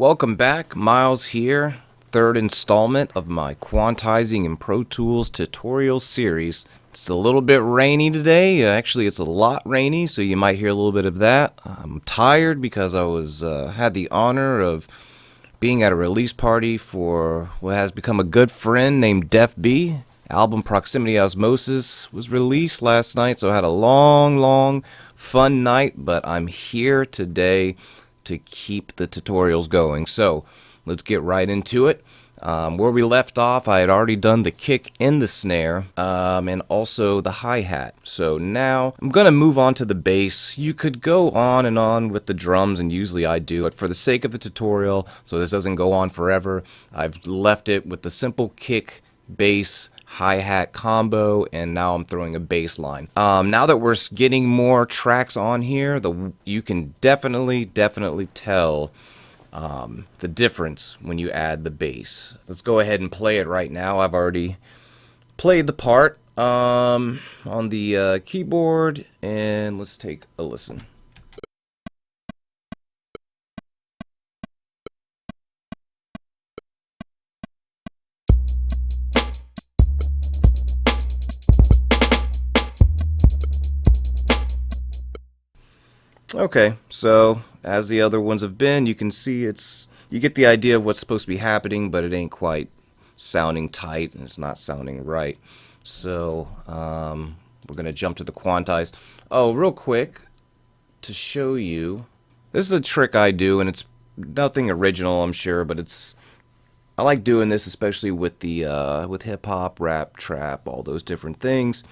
Welcome back, Miles here. Third installment of my Quantizing in Pro Tools tutorial series. It's a little bit rainy today. Actually, it's a lot rainy, so you might hear a little bit of that. I'm tired because I had the honor of being at a release party for what has become a good friend named Def B. Album Proximity Osmosis was released last night, so I had a long, fun night, but I'm here today to keep the tutorials going. So let's get right into it. Where we left off, I had already done the kick and the snare, and also the hi-hat. So now I'm going to move on to the bass. You could go on and on with the drums, and usually I do, but for the sake of the tutorial, so this doesn't go on forever, I've left it with the simple kick, bass, hi-hat combo, and now I'm throwing a bass line. Now that we're getting more tracks on here, you can definitely tell the difference when you add the bass. Let's go ahead and play it right now. I've already played the part on the keyboard, and let's take a listen. Okay, so as the other ones have been, you can see you get the idea of what's supposed to be happening, but it ain't quite sounding tight and it's not sounding right. So we're gonna jump to the quantize. Oh, real quick to show you, this is a trick I do, and it's nothing original, I'm sure, but I like doing this, especially with the with hip hop, rap, trap, all those different things.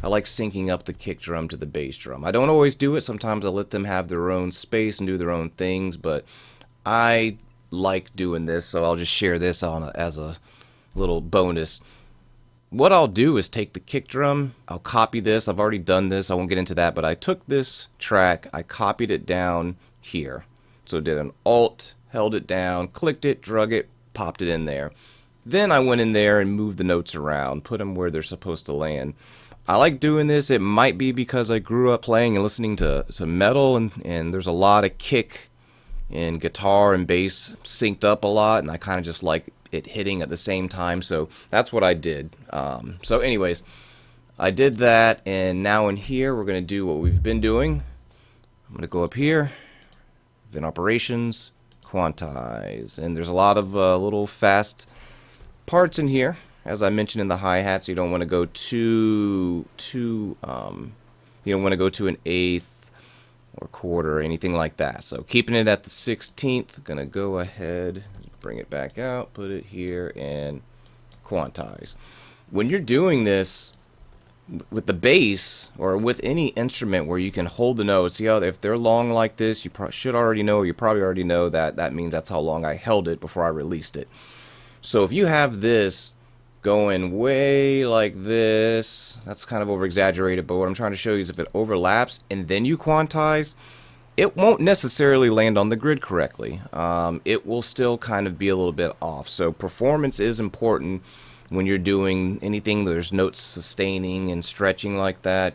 I like syncing up the kick drum to the bass drum. I don't always do it. Sometimes I let them have their own space and do their own things, but I like doing this, so I'll just share this as a little bonus. What I'll do is take the kick drum, I'll copy this. I've already done this, I won't get into that, but I took this track, I copied it down here. So did an Alt, held it down, clicked it, drug it, popped it in there. Then I went in there and moved the notes around, put them where they're supposed to land. I like doing this. It might be because I grew up playing and listening to metal, and there's a lot of kick and guitar and bass synced up a lot, and I kind of just like it hitting at the same time, so that's what I did. So anyways, I did that, and now in here we're going to do what we've been doing. I'm going to go up here, Event Operations, Quantize, and there's a lot of little fast parts in here. As I mentioned in the hi-hats, you don't want to go you don't want to go to an eighth or quarter or anything like that. So keeping it at the 16th, gonna go ahead, bring it back out, put it here, and quantize. When you're doing this with the bass or with any instrument where you can hold the notes, see how if they're long like this, you should already know, you probably already know that means that's how long I held it before I released it. So if you have this going way like this, that's kind of over exaggerated, but what I'm trying to show you is if it overlaps and then you quantize, it won't necessarily land on the grid correctly. It will still kind of be a little bit off. So performance is important when you're doing anything there's notes sustaining and stretching like that.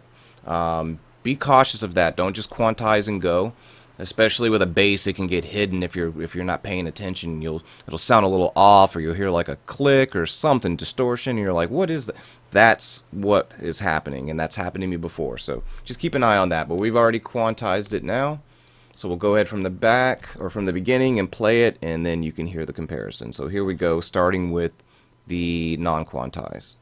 Be cautious of that. Don't just quantize and go. Especially with a bass, it can get hidden if you're not paying attention. It'll sound a little off, or you'll hear like a click or something, distortion, and you're like, what is that? That's what is happening, and that's happened to me before. So just keep an eye on that. But we've already quantized it now, so we'll go ahead from the back or from the beginning and play it, and then you can hear the comparison. So here we go, starting with the non-quantize.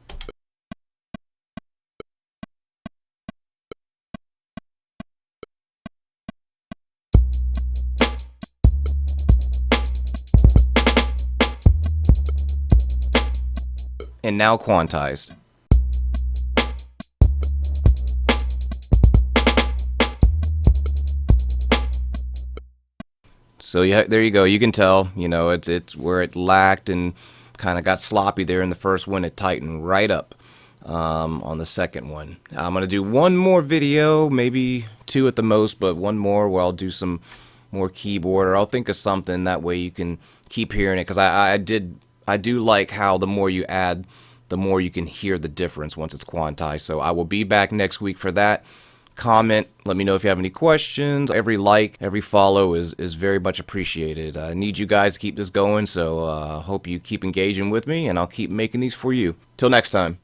And now quantized. So yeah, there you go. You can tell, it's where it lacked and kind of got sloppy there in the first one. It tightened right up on the second one. I'm gonna do one more video, maybe two at the most, but one more where I'll do some more keyboard, or I'll think of something that way you can keep hearing it, because I do like how the more you add, the more you can hear the difference once it's quantized. So I will be back next week for that. comment. Let me know if you have any questions. Every like, every follow is very much appreciated. I need you guys to keep this going, so hope you keep engaging with me, and I'll keep making these for you. Till next time.